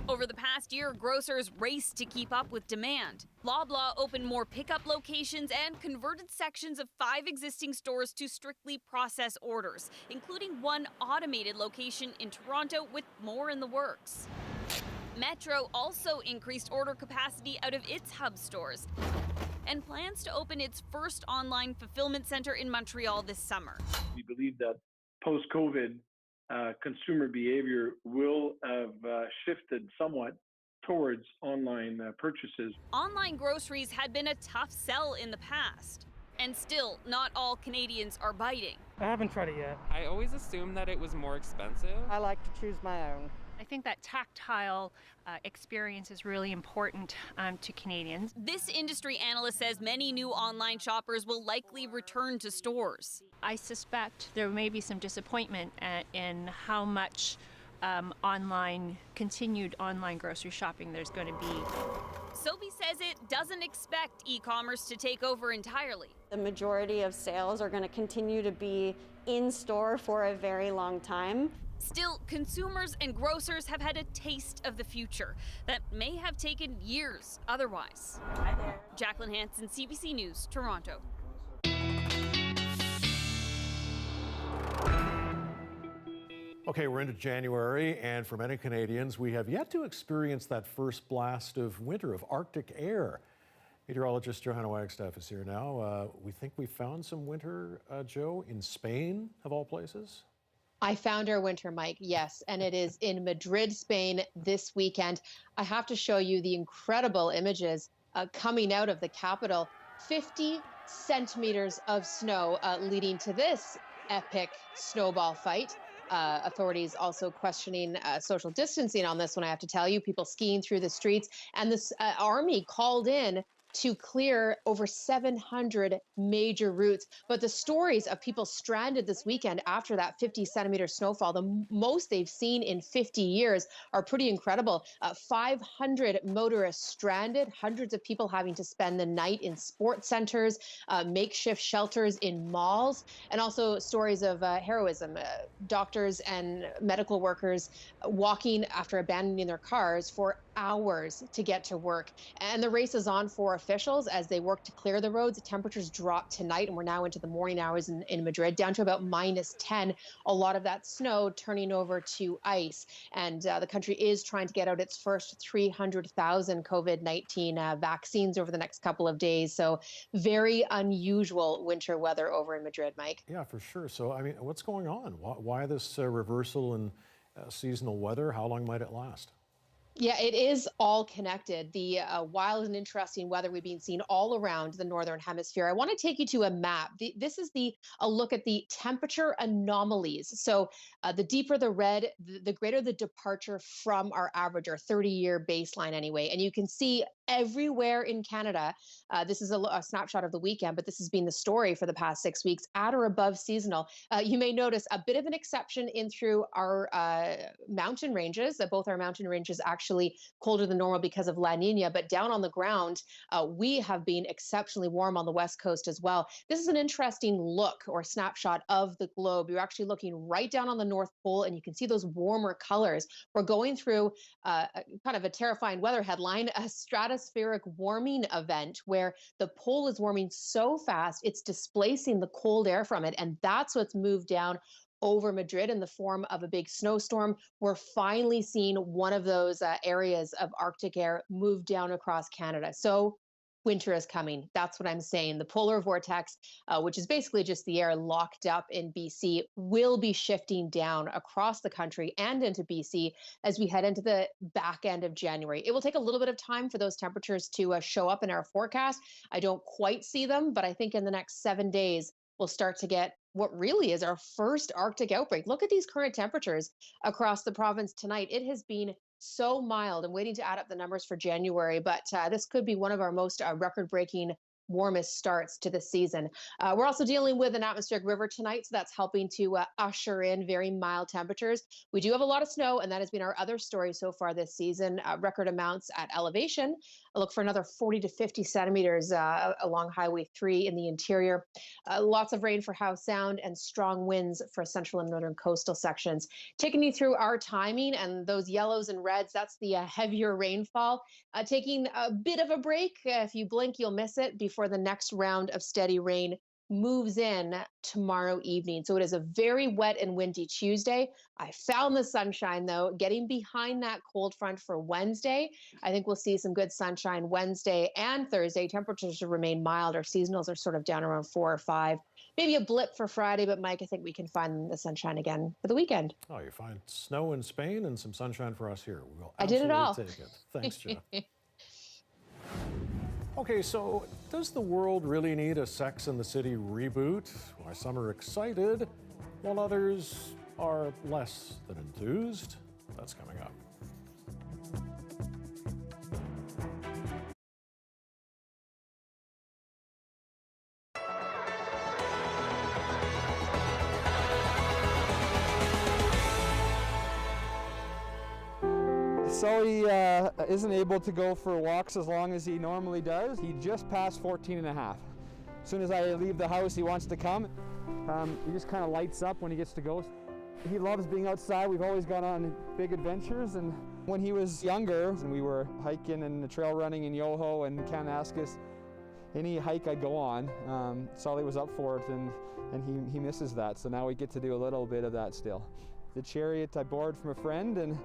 Over the past year, grocers raced to keep up with demand. Loblaw opened more pickup locations and converted sections of 5 existing stores to strictly process orders, including one automated location in Toronto with more in the works. Metro also increased order capacity out of its hub stores and plans to open its first online fulfillment center in Montreal this summer. We believe that post-COVID, consumer behavior will have shifted somewhat towards online purchases. Online groceries had been a tough sell in the past, and still not all Canadians are biting. I haven't tried it yet. I always assumed that it was more expensive. I like to choose my own. I think that tactile experience is really important to Canadians. This industry analyst says many new online shoppers will likely return to stores. I suspect there may be some disappointment in how much continued online grocery shopping there's going to be. Sobeys says it doesn't expect e-commerce to take over entirely. The majority of sales are going to continue to be in store for a very long time. Still, consumers and grocers have had a taste of the future that may have taken years otherwise. Hi there. Jacqueline Hansen, CBC News, Toronto. Okay, we're into January, and for many Canadians, we have yet to experience that first blast of winter, of Arctic air. Meteorologist Johanna Wagstaffe is here now. We think we found some winter, Joe, in Spain, of all places? I found our winter, Mike, yes, and it is in Madrid, Spain this weekend. I have to show you the incredible images coming out of the capital. 50 centimeters of snow leading to this epic snowball fight. Authorities also questioning social distancing on this one, I have to tell you. People skiing through the streets, and this army called in to clear over 700 major routes. But the stories of people stranded this weekend after that 50-centimeter snowfall, the most they've seen in 50 years, are pretty incredible. 500 motorists stranded, hundreds of people having to spend the night in sports centers, makeshift shelters in malls, and also stories of heroism. Doctors and medical workers walking after abandoning their cars for hours to get to work. And the race is on for a officials as they work to clear the roads. The temperatures dropped tonight, and we're now into the morning hours in Madrid, down to about -10. A lot of that snow turning over to ice. And the country is trying to get out its first 300,000 COVID-19 vaccines over the next couple of days. So very unusual winter weather over in Madrid, Mike. Yeah, for sure. So, I mean, what's going on? Why this reversal in seasonal weather? How long might it last? Yeah, it is all connected. The wild and interesting weather we've been seeing all around the Northern Hemisphere. I want to take you to a map. This is a look at the temperature anomalies. So the deeper the red, the greater the departure from our average, our 30-year baseline anyway. And you can see everywhere in Canada, this is a snapshot of the weekend, but this has been the story for the past 6 weeks, at or above seasonal. You may notice a bit of an exception in through our mountain ranges. Both our mountain ranges actually colder than normal because of La Nina, but down on the ground, we have been exceptionally warm on the West Coast as well. This is an interesting look or snapshot of the globe. You're actually looking right down on the North Pole, and you can see those warmer colors. We're going through kind of a terrifying weather headline, a stratospheric warming event where the pole is warming so fast, it's displacing the cold air from it, and that's what's moved down over Madrid in the form of a big snowstorm. We're finally seeing one of those areas of Arctic air move down across Canada. So winter is coming. That's what I'm saying. The polar vortex, which is basically just the air locked up in BC, will be shifting down across the country and into BC as we head into the back end of January. It will take a little bit of time for those temperatures to show up in our forecast. I don't quite see them, but I think in the next 7 days, we'll start to get what really is our first Arctic outbreak. Look at these current temperatures across the province tonight. It has been so mild. I'm waiting to add up the numbers for January, but this could be one of our most record-breaking warmest starts to the season. We're also dealing with an atmospheric river tonight, so that's helping to usher in very mild temperatures. We do have a lot of snow, and that has been our other story so far this season. Record amounts at elevation. I look for another 40 to 50 centimeters along Highway 3 in the interior. Lots of rain for Howe Sound and strong winds for central and northern coastal sections. Taking you through our timing and those yellows and reds, that's the heavier rainfall. Taking a bit of a break. If you blink, you'll miss it before the next round of steady rain moves in tomorrow evening. So it is a very wet and windy Tuesday. I found the sunshine, though, getting behind that cold front for Wednesday. I think we'll see some good sunshine Wednesday and Thursday. Temperatures will remain mild. Our seasonals are sort of down around 4 or 5. Maybe a blip for Friday, but Mike, I think we can find the sunshine again for the weekend. Oh, you find snow in Spain and some sunshine for us here. We'll I did it all. take it. Thanks, Jeff. Okay, so does the world really need a Sex and the City reboot? Why some are excited, while others are less than enthused? That's coming up. Sully isn't able to go for walks as long as he normally does. He just passed 14 and a half. As soon as I leave the house, he wants to come. He just kind of lights up when he gets to go. He loves being outside. We've always gone on big adventures, and when he was younger, and we were hiking and trail running in Yoho and Kananaskis, any hike I go on, Sully was up for it, and he misses that. So now we get to do a little bit of that still. The chariot I borrowed from a friend, and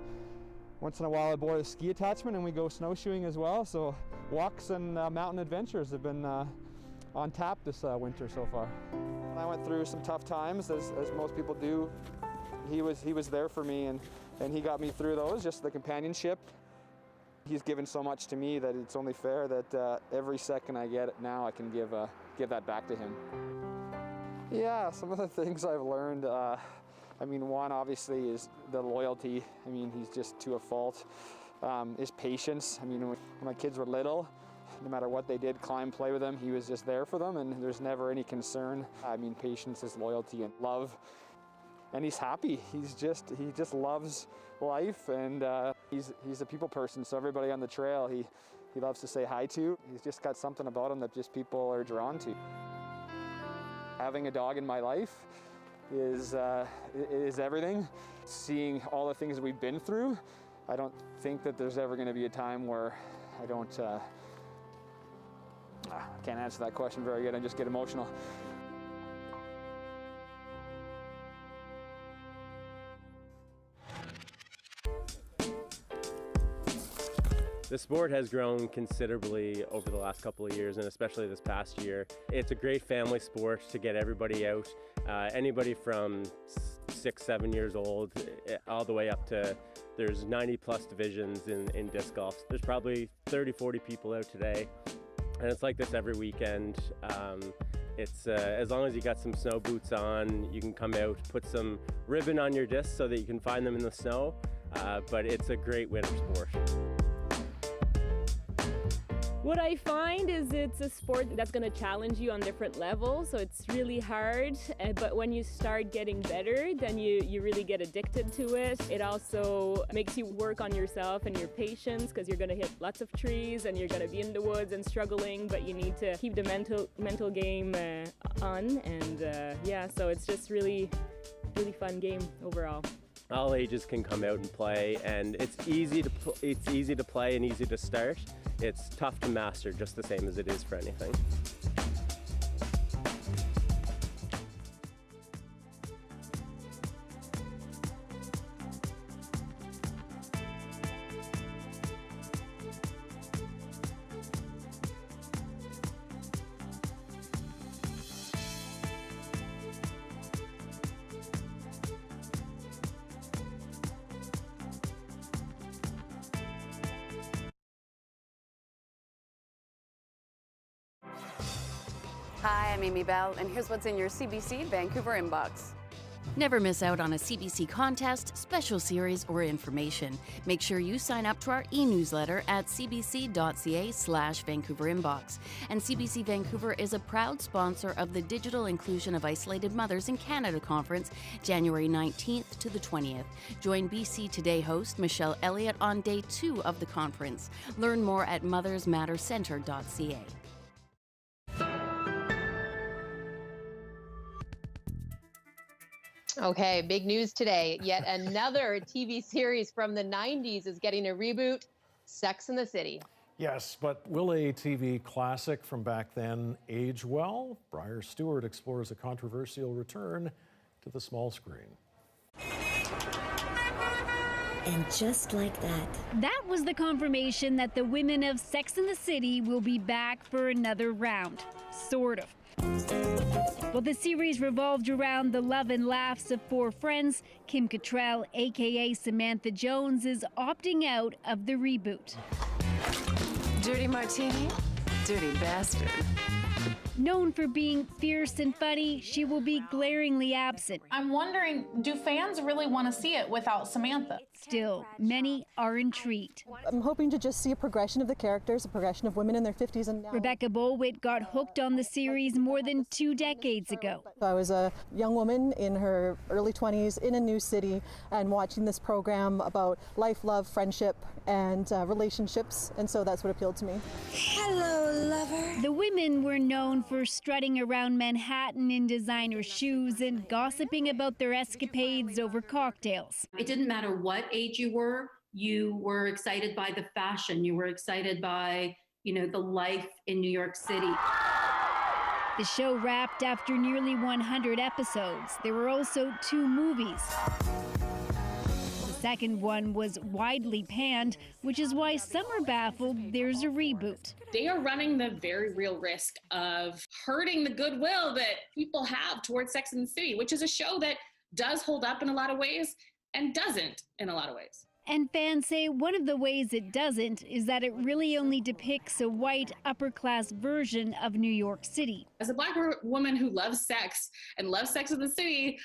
once in a while I borrow a ski attachment, and we go snowshoeing as well. So walks and mountain adventures have been on tap this winter so far. I went through some tough times, as most people do. He was there for me, and he got me through those, just the companionship. He's given so much to me that it's only fair that every second I get now I can give that back to him. Yeah, some of the things I've learned, I mean, one obviously is the loyalty. I mean, he's just to a fault. His patience. I mean, when my kids were little, no matter what they did, climb, play with them, he was just there for them, and there's never any concern. I mean, patience is loyalty and love. And he's happy. He just loves life, and he's a people person, so everybody on the trail he loves to say hi to. He's just got something about him that just people are drawn to. Having a dog in my life is everything. Seeing all the things we've been through, I don't think that there's ever going to be a time where I don't I can't answer that question very good. I just get emotional. The sport has grown considerably over the last couple of years, and especially this past year. It's a great family sport to get everybody out. Anybody from 6, 7 years old, all the way up to, there's 90 plus divisions in disc golf. There's probably 30, 40 people out today, and it's like this every weekend. It's as long as you got some snow boots on, you can come out, put some ribbon on your discs so that you can find them in the snow, but it's a great winter sport. What I find is it's a sport that's going to challenge you on different levels, so it's really hard, but when you start getting better, then you really get addicted to it. It also makes you work on yourself and your patience, because you're going to hit lots of trees and you're going to be in the woods and struggling, but you need to keep the mental game on, and yeah, so it's just really fun game overall. All ages can come out and play, and it's easy to play and easy to start. It's tough to master, just the same as it is for anything. Hi, I'm Amy Bell, and here's what's in your CBC Vancouver inbox. Never miss out on a CBC contest, special series, or information. Make sure you sign up to our e-newsletter at cbc.ca/Vancouver Inbox. And CBC Vancouver is a proud sponsor of the Digital Inclusion of Isolated Mothers in Canada Conference, January 19th to the 20th. Join BC Today host Michelle Elliott on day 2 of the conference. Learn more at mothersmattercentre.ca. Okay, big news today. Yet another TV series from the 90s is getting a reboot, Sex and the City. Yes, but will a TV classic from back then age well? Briar Stewart explores a controversial return to the small screen. And just like that. That was the confirmation that the women of Sex and the City will be back for another round. Sort of. Well, the series revolved around the love and laughs of 4 friends. Kim Cattrall, a.k.a. Samantha Jones, is opting out of the reboot. Dirty martini, dirty bastard. Known for being fierce and funny, she will be glaringly absent. I'm wondering, do fans really want to see it without Samantha? Still, many are intrigued. I'm hoping to just see a progression of the characters, a progression of women in their 50s and now. Rebecca Bolwitt got hooked on the series more than 2 decades ago. I was a young woman in her early 20s in a new city and watching this program about life, love, friendship, and relationships, and so that's what appealed to me. Hello, lover. The women were known for strutting around Manhattan in designer shoes and gossiping about their escapades over cocktails. It didn't matter what age you were excited by the fashion, you were excited by, the life in New York City. The show wrapped after nearly 100 episodes. There were also 2 movies. The second one was widely panned, which is why some are baffled there's a reboot. They are running the very real risk of hurting the goodwill that people have towards Sex and the City, which is a show that does hold up in a lot of ways and doesn't in a lot of ways. And fans say one of the ways it doesn't is that it really only depicts a white, upper-class version of New York City. As a Black woman who loves sex and loves Sex in the City,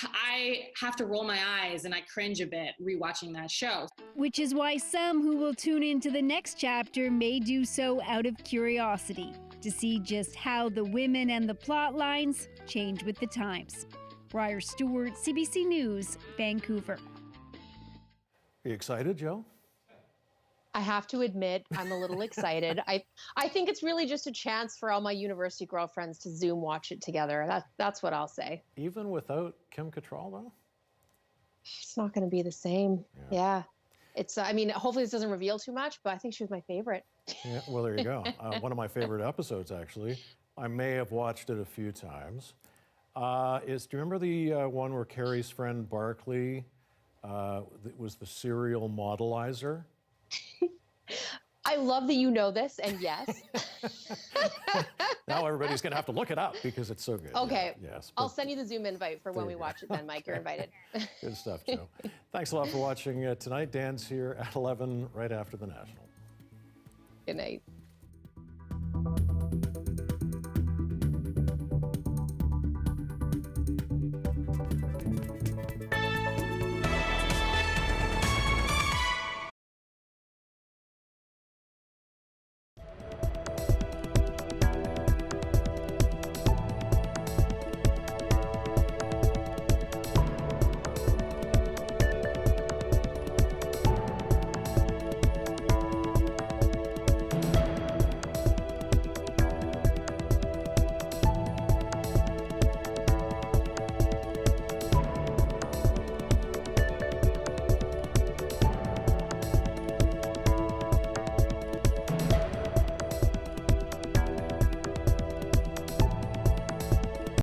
I have to roll my eyes and I cringe a bit rewatching that show. Which is why some who will tune into the next chapter may do so out of curiosity, to see just how the women and the plot lines change with the times. Briar Stewart, CBC News, Vancouver. Are you excited, Joe? I have to admit, I'm a little excited. I think it's really just a chance for all my university girlfriends to Zoom watch it together. That's what I'll say. Even without Kim Cattrall, though? It's not going to be the same. Yeah. It's, hopefully this doesn't reveal too much, but I think she was my favorite. Yeah, well, there you go. One of my favorite episodes, actually. I may have watched it a few times. Do you remember the one where Carrie's friend Barkley was the serial modelizer? I love that you know this, and yes. Now everybody's going to have to look it up because it's so good. Okay. Yeah, yes. I'll send you the Zoom invite for when we watch it then, Mike. You're invited. Good stuff, Joe. Thanks a lot for watching tonight. Dan's here at 11 right after the National. Good night.